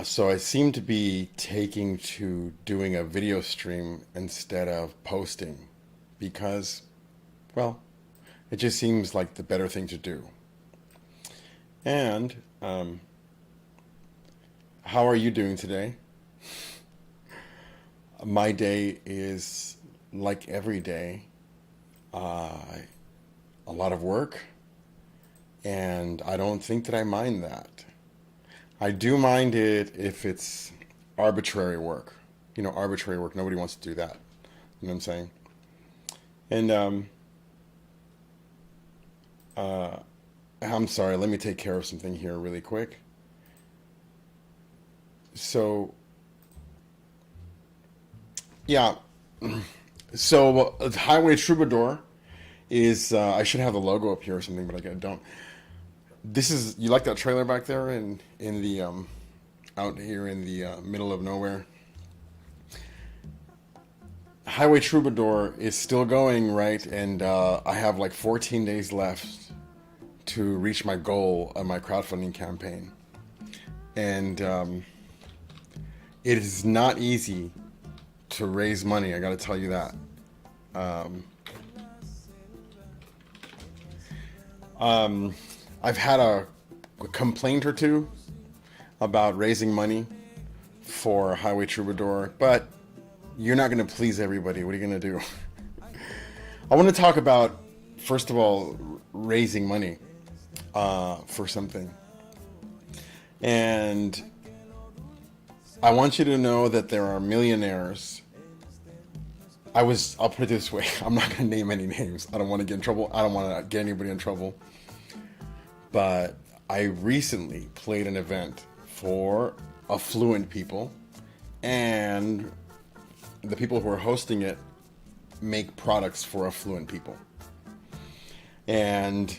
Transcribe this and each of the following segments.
So I seem to be taking to doing a video stream instead of posting because, well, it just seems like the better thing to do. And how are you doing today? My day is like every day, uh, a lot of work, and I don't think that I mind that. I do mind it if it's arbitrary work. You know, arbitrary work. Nobody wants to do that. You know what I'm saying? And uh, I'm sorry. Let me take care of something here really quick. So yeah. So Highway Troubadour is. I should have the logo up here or something, but I don't. This is. You like that trailer back there in the out here in the middle of nowhere? Highway Troubadour is still going, right? And I have like 14 days left to reach my goal of my crowdfunding campaign. And it is not easy to raise money, I gotta tell you that. Um, um, I've had a complaint or two about raising money for Highway Troubadour, but you're not gonna please everybody. What are you gonna do? I want to talk about, first of all, raising money for something. And I want you to know that there are millionaires. I'll put it this way. I'm not going to name any names. I don't want to get in trouble. I don't want to get anybody in trouble. But I recently played an event for affluent people, and the people who are hosting it make products for affluent people. And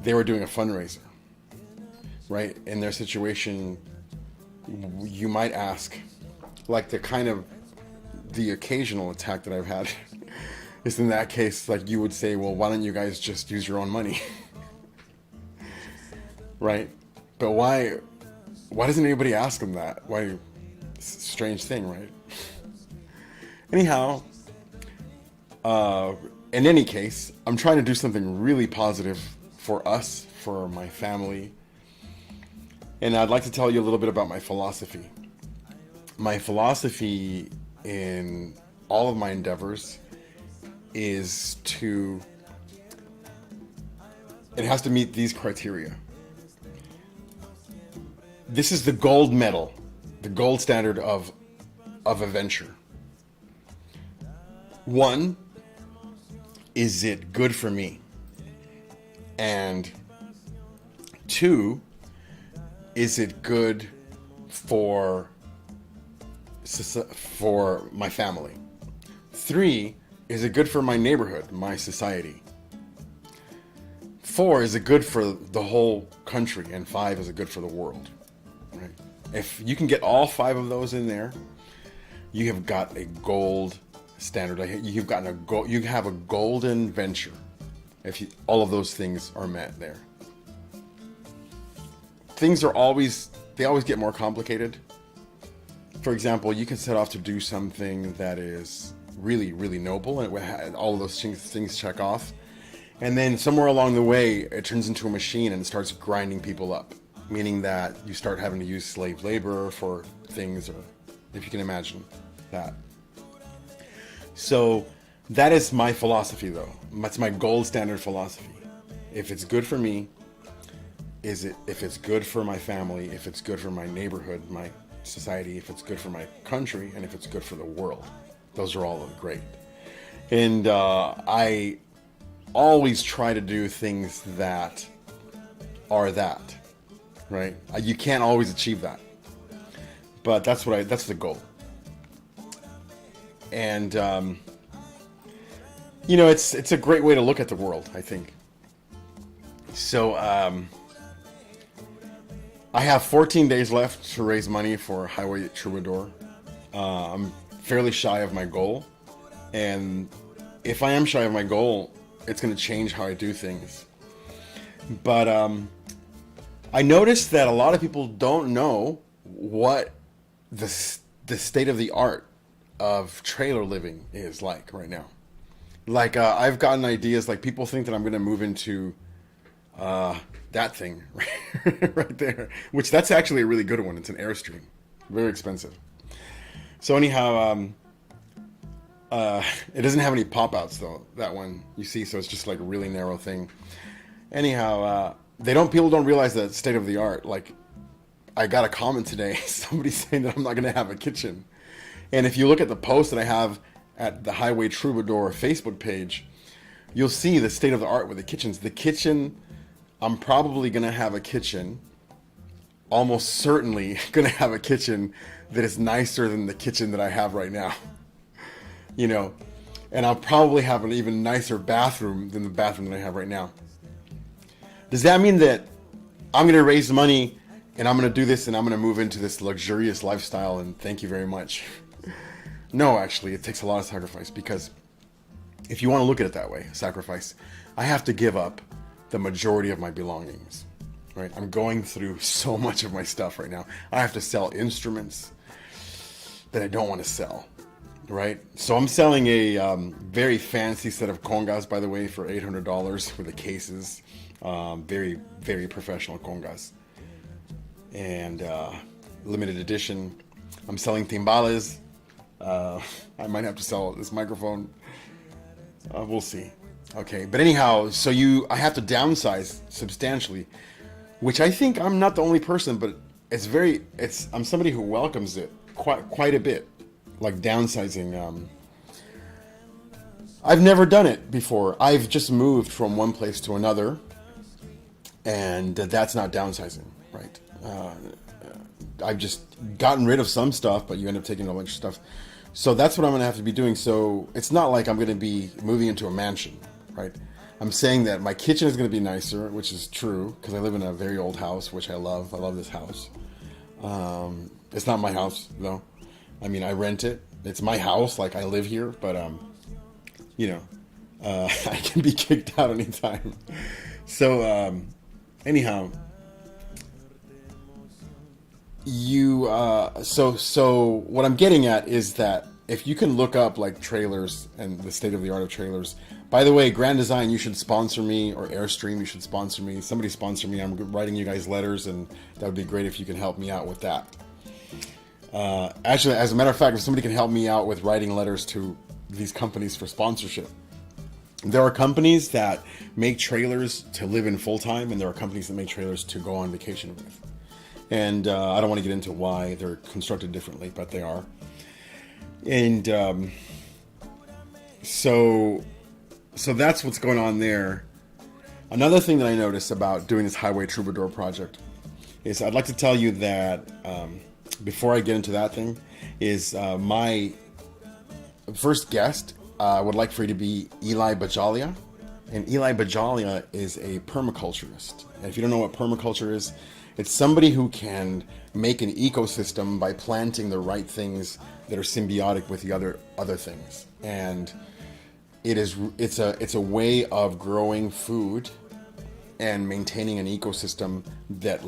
they were doing a fundraiser, right? In their situation, you might ask, like the occasional attack that I've had is in that case, like you would say, well, why don't you guys just use your own money? Right? But why doesn't anybody ask them that? Why? Strange thing, right? Anyhow, in any case, I'm trying to do something really positive for us, for my family. And I'd like to tell you a little bit about my philosophy. My philosophy in all of my endeavors is it has to meet these criteria. This is the gold medal, the gold standard of a venture. One, is it good for me? And two, is it good for my family? Three, is it good for my neighborhood, my society? Four, is it good for the whole country? And five, is it good for the world? Right? If you can get all five of those in there, you have got a gold standard. You have a golden venture if all of those things are met there. Things they always get more complicated. For example, you can set off to do something that is really, really noble, and all of those things check off. And then somewhere along the way, it turns into a machine and it starts grinding people up, meaning that you start having to use slave labor for things, or if you can imagine that. So that is my philosophy, though. That's my gold standard philosophy. If it's good for me, if it's good for my family, if it's good for my neighborhood, my society, if it's good for my country, and if it's good for the world. Those are all great. And I always try to do things that are that, right? You can't always achieve that, but that's the goal. And it's a great way to look at the world, I think. So I have 14 days left to raise money for Highway Troubadour. I'm fairly shy of my goal, and if I am shy of my goal, it's going to change how I do things. But I noticed that a lot of people don't know what the state of the art of trailer living is like right now. Like I've gotten ideas. Like people think that I'm going to move into that thing right there, which that's actually a really good one. It's an Airstream, very expensive. So anyhow, it doesn't have any pop outs though. That one you see, so it's just like a really narrow thing. Anyhow, people don't realize that state of the art. Like I got a comment today, somebody saying that I'm not going to have a kitchen. And if you look at the post that I have at the Highway Troubadour Facebook page, you'll see the state of the art with the kitchens. The kitchen, I'm probably going to have a kitchen, almost certainly going to have a kitchen that is nicer than the kitchen that I have right now. You know, and I'll probably have an even nicer bathroom than the bathroom that I have right now. Does that mean that I'm going to raise money and I'm going to do this and I'm going to move into this luxurious lifestyle and thank you very much? No, actually, it takes a lot of sacrifice, because if you want to look at it that way, sacrifice, I have to give up the majority of my belongings, right? I'm going through so much of my stuff right now. I have to sell instruments that I don't want to sell, right? So I'm selling a very fancy set of congas, by the way, for $800 for the cases. Very, very professional congas. And limited edition. I'm selling timbales. I might have to sell this microphone. We'll see. Okay, but anyhow, so I have to downsize substantially, which I think I'm not the only person, but I'm somebody who welcomes it quite a bit, like downsizing. I've never done it before. I've just moved from one place to another, and that's not downsizing, right? I've just gotten rid of some stuff, but you end up taking a bunch of stuff. So that's what I'm going to have to be doing. So it's not like I'm going to be moving into a mansion, right? I'm saying that my kitchen is going to be nicer, which is true, because I live in a very old house, which I love. I love this house. It's not my house, though. I mean, I rent it. It's my house, like I live here, but, I can be kicked out anytime. So, anyhow... So what I'm getting at is that if you can look up like trailers and the state of the art of trailers, by the way, Grand Design, you should sponsor me, or Airstream, you should sponsor me. Somebody sponsor me. I'm writing you guys letters, and that would be great if you can help me out with that. Actually, as a matter of fact, if somebody can help me out with writing letters to these companies for sponsorship. There are companies that make trailers to live in full time, and there are companies that make trailers to go on vacation with. And I don't want to get into why they're constructed differently, but they are. And so that's what's going on there. Another thing that I noticed about doing this Highway Troubadour project is I'd like to tell you that before I get into that thing is my first guest would like for you to be Eli Bajalia. And Eli Bajalia is a permaculturist. And if you don't know what permaculture is, it's somebody who can make an ecosystem by planting the right things that are symbiotic with the other things. And it's a way of growing food and maintaining an ecosystem that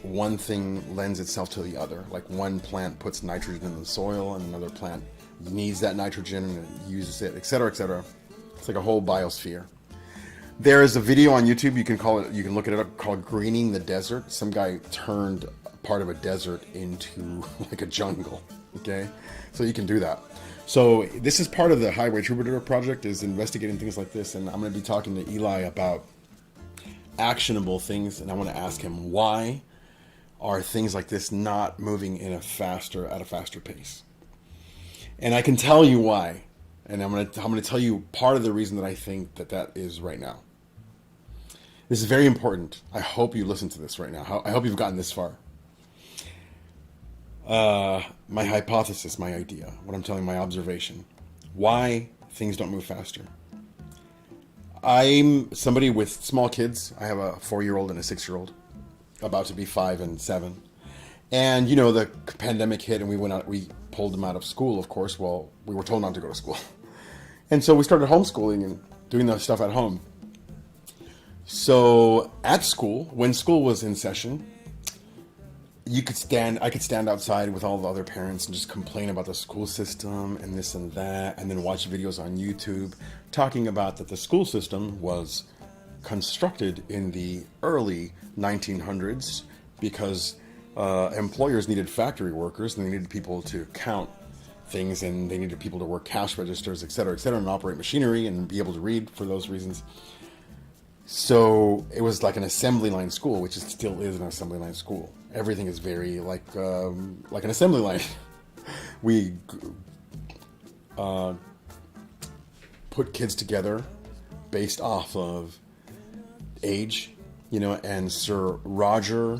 one thing lends itself to the other. Like one plant puts nitrogen in the soil and another plant needs that nitrogen and uses it, etc., etc. It's like a whole biosphere. There is a video on YouTube, you can look it up, called Greening the Desert. Some guy turned part of a desert into like a jungle, okay? So you can do that. So this is part of the Highway Troubadour project, is investigating things like this, and I'm going to be talking to Eli about actionable things, and I want to ask him, why are things like this not moving at a faster pace? And I can tell you why. And I'm going to tell you part of the reason that I think that is right now. This is very important. I hope you listen to this right now. I hope you've gotten this far. My hypothesis, my idea, what I'm telling, my observation. Why things don't move faster. I'm somebody with small kids. I have a 4-year-old and a 6-year-old, about to be 5 and 7. And, the pandemic hit and we pulled them out of school, of course. Well, we were told not to go to school. And so we started homeschooling and doing the stuff at home. So at school, when school was in session, I could stand outside with all the other parents and just complain about the school system and this and that, and then watch videos on YouTube talking about that the school system was constructed in the early 1900s because employers needed factory workers and they needed people to count things and they needed people to work cash registers, et cetera, and operate machinery and be able to read for those reasons. So it was like an assembly line school, which still is an assembly line school. Everything is very like an assembly line. We put kids together based off of age, and Sir Roger,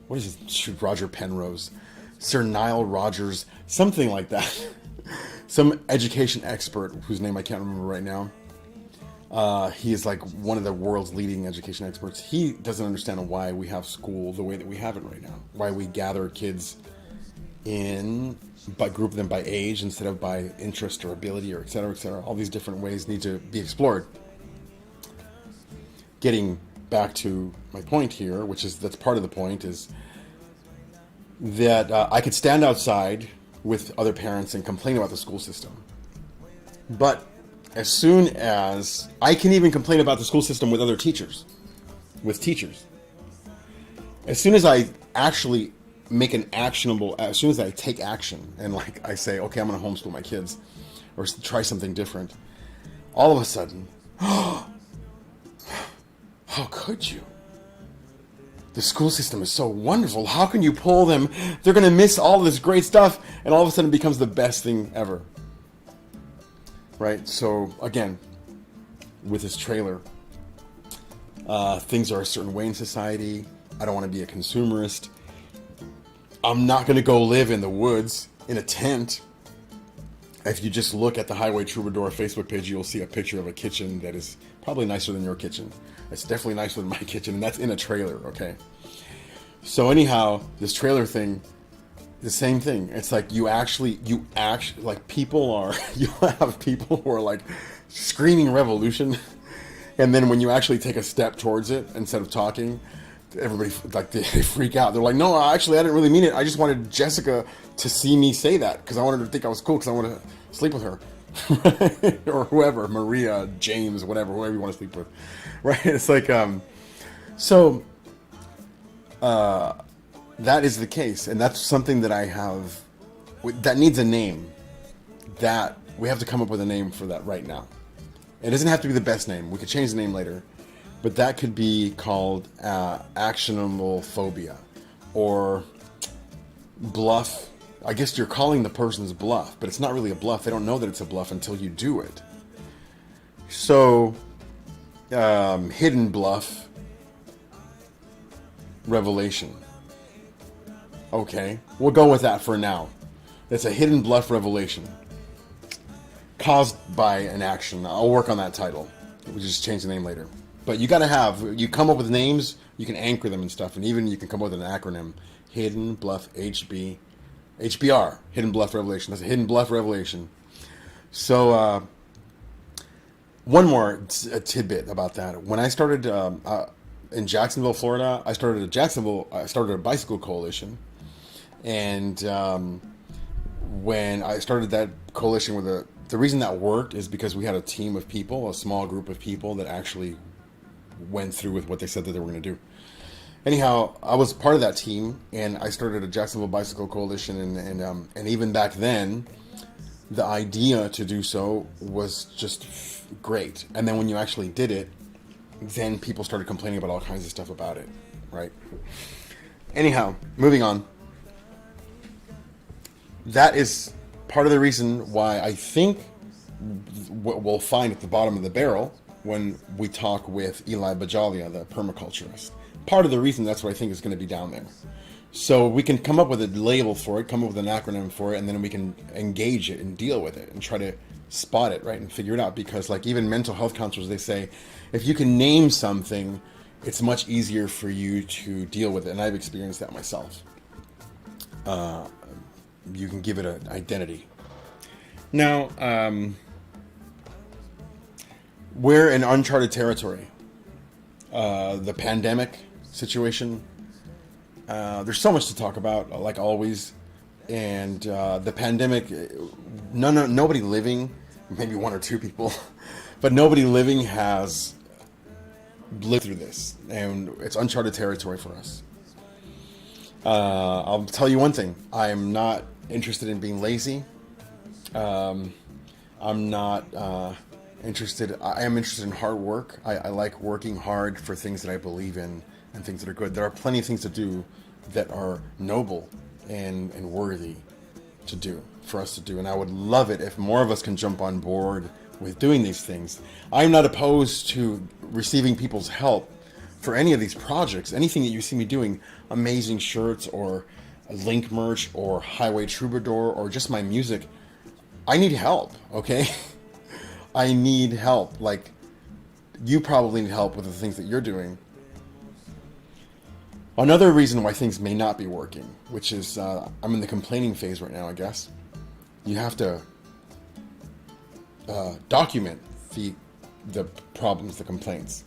what is it? Roger Penrose, Sir Nile Rodgers, something like that. Some education expert whose name I can't remember right now. He is like one of the world's leading education experts. He doesn't understand why we have school the way that we have it right now. Why we gather kids but group them by age instead of by interest or ability or et cetera, et cetera. All these different ways need to be explored. Getting back to my point here, that's part of the point, is that I could stand outside with other parents and complain about the school system. But as soon as I can even complain about the school system with other teachers, as soon as I actually as soon as I take action and like I say, okay, I'm going to homeschool my kids or try something different, all of a sudden, how could you? The school system is so wonderful. How can you pull them? They're going to miss all of this great stuff, and all of a sudden it becomes the best thing ever. Right? So, again, with this trailer, things are a certain way in society. I don't want to be a consumerist. I'm not going to go live in the woods in a tent. If you just look at the Highway Troubadour Facebook page, you'll see a picture of a kitchen that is probably nicer than your kitchen. It's definitely nicer than my kitchen, and that's in a trailer, okay? So anyhow, this trailer thing, the same thing. It's like you actually, like you have people who are like screaming revolution, and then when you actually take a step towards it, instead of talking, everybody, like, they freak out. They're like, no, actually, I didn't really mean it. I just wanted Jessica to see me say that, because I wanted her to think I was cool, because I wanted to sleep with her. Or whoever, Maria, James, whoever you want to sleep with. Right? It's like, that is the case, and that's something that I have, that needs a name. That, we have to come up with a name for that right now. It doesn't have to be the best name. We could change the name later. But that could be called actionable phobia, or bluff. I guess you're calling the person's bluff, but it's not really a bluff. They don't know that it's a bluff until you do it. So, hidden bluff revelation. Okay, we'll go with that for now. It's a hidden bluff revelation caused by an action. I'll work on that title. We'll just change the name later. But you you come up with names, you can anchor them and stuff, and even you can come up with an acronym. Hidden Bluff HBR, Hidden Bluff Revelation. That's a Hidden Bluff Revelation. So, one more tidbit about that. When I started in Jacksonville, Florida, I started a bicycle coalition. And when I started that coalition with the reason that worked is because we had a team of people, a small group of people that actually went through with what they said that they were going to do. Anyhow, I was part of that team, and I started a Jacksonville Bicycle Coalition, and even back then, the idea to do so was just great. And then when you actually did it, then people started complaining about all kinds of stuff about it, right? Anyhow, moving on. That is part of the reason why I think what we'll find at the bottom of the barrel when we talk with Eli Bajalia, the permaculturist. Part of the reason that's what I think is going to be down there. So we can come up with a label for it, come up with an acronym for it, and then we can engage it and deal with it and try to spot it, right, and figure it out. Because like even mental health counselors, they say, if you can name something, it's much easier for you to deal with it. And I've experienced that myself. You can give it an identity. Now, we're in uncharted territory. The pandemic situation There's so much to talk about, like always. And the pandemic, nobody living, maybe one or two people, but nobody living has lived through this, and it's uncharted territory for us. I'll tell you one thing: I am not interested in being lazy. I'm not interested. I am interested in hard work. I like working hard for things that I believe in and things that are good. There are plenty of things to do that are noble and worthy to do, for us to do. And I would love it if more of us can jump on board with doing these things. I'm not opposed to receiving people's help for any of these projects. Anything that you see me doing, amazing shirts or link merch or Highway Troubadour or just my music, I need help, okay? I need help. Like, you probably need help with the things that you're doing. Another reason why things may not be working, which is I'm in the complaining phase right now, I guess. You have to document the problems, the complaints.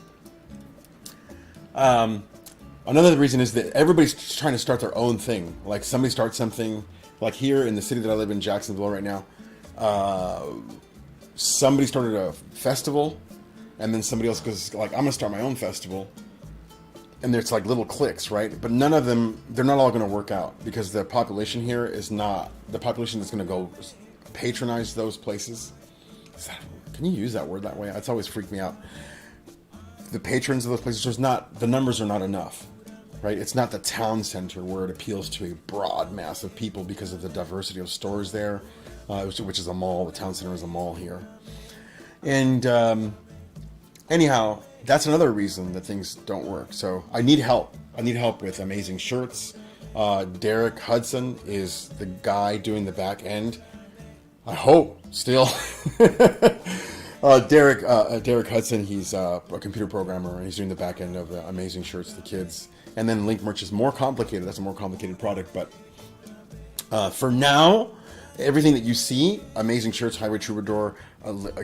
Another reason is that everybody's trying to start their own thing. Like somebody starts something, like here in the city that I live in, Jacksonville right now, somebody started a festival, and then somebody else goes like, I'm gonna start my own festival. And there's like little cliques, right? But none of them, they're not all gonna work out because the population here is not, the population that's gonna go patronize those places. Can you use that word that way? It's always freaked me out. The patrons of those places, there's not, the numbers are not enough, right? It's not the town center where it appeals to a broad mass of people because of the diversity of stores there, which is a mall. The town center is a mall here. And anyhow, that's another reason that things don't work. So I need help. I need help with amazing shirts. Derek Hudson is the guy doing the back end. I hope still. Derek Hudson, he's a computer programmer, and he's doing the back end of the amazing shirts, the kids. And then Link Merch is more complicated. That's a more complicated product. But for now, everything that you see, amazing shirts, Highway Troubadour,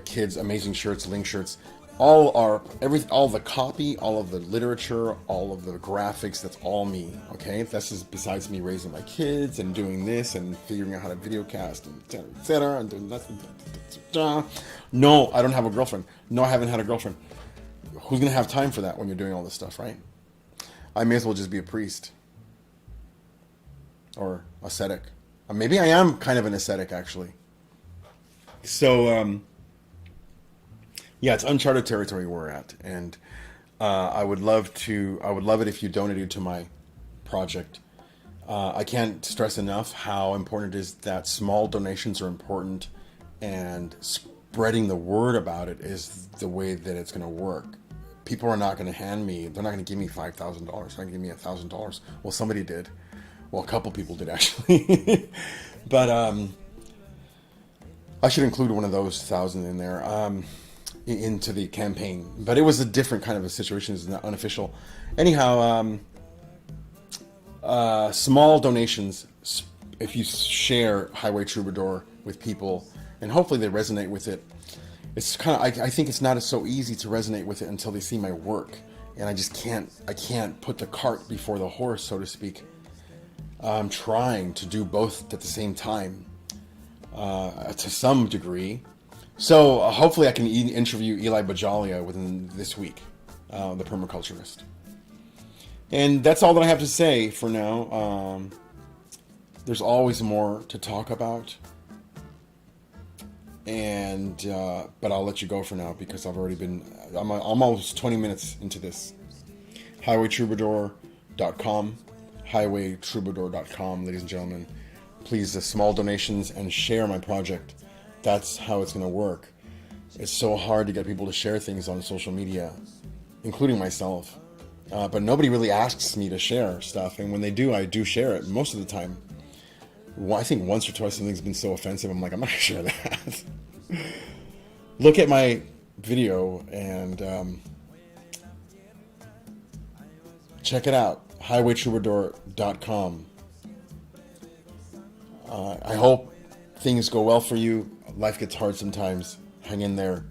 kids, amazing shirts, Link shirts, all the copy, all of the literature, all of the graphics, that's all me, okay? This is besides me raising my kids and doing this and figuring out how to video cast and et cetera, and doing nothing. No, I don't have a girlfriend. No, I haven't had a girlfriend. Who's gonna have time for that when you're doing all this stuff, right? I may as well just be a priest. Or ascetic. Maybe I am kind of an ascetic, actually. So, yeah, it's uncharted territory we're at, and I would love it if you donated to my project. I can't stress enough how important it is that small donations are important, and spreading the word about it is the way that it's going to work. People are not going to they're not going to give me $5,000. They're not going to give me $1,000. Well, somebody did. Well, a couple people did, actually. But I should include one of those 1,000 in there. Into the campaign, but it was a different kind of a situation. It's not unofficial. Anyhow, small donations, if you share Highway Troubadour with people, and hopefully they resonate with it. It's kind of, I think it's not so easy to resonate with it until they see my work, and I can't put the cart before the horse, so to speak. I'm trying to do both at the same time, to some degree. So hopefully I can interview Eli Bajalia within this week, the permaculturist. And that's all that I have to say for now. There's always more to talk about. And but I'll let you go for now because I'm almost 20 minutes into this. Highwaytroubadour.com. Highwaytroubadour.com, ladies and gentlemen. Please, small donations and share my project. That's how it's going to work. It's so hard to get people to share things on social media, including myself. But nobody really asks me to share stuff. And when they do, I do share it most of the time. Well, I think once or twice something's been so offensive, I'm like, I'm not going to share that. Look at my video and check it out. Highwaytroubadour.com. I hope things go well for you. Life gets hard sometimes. Hang in there.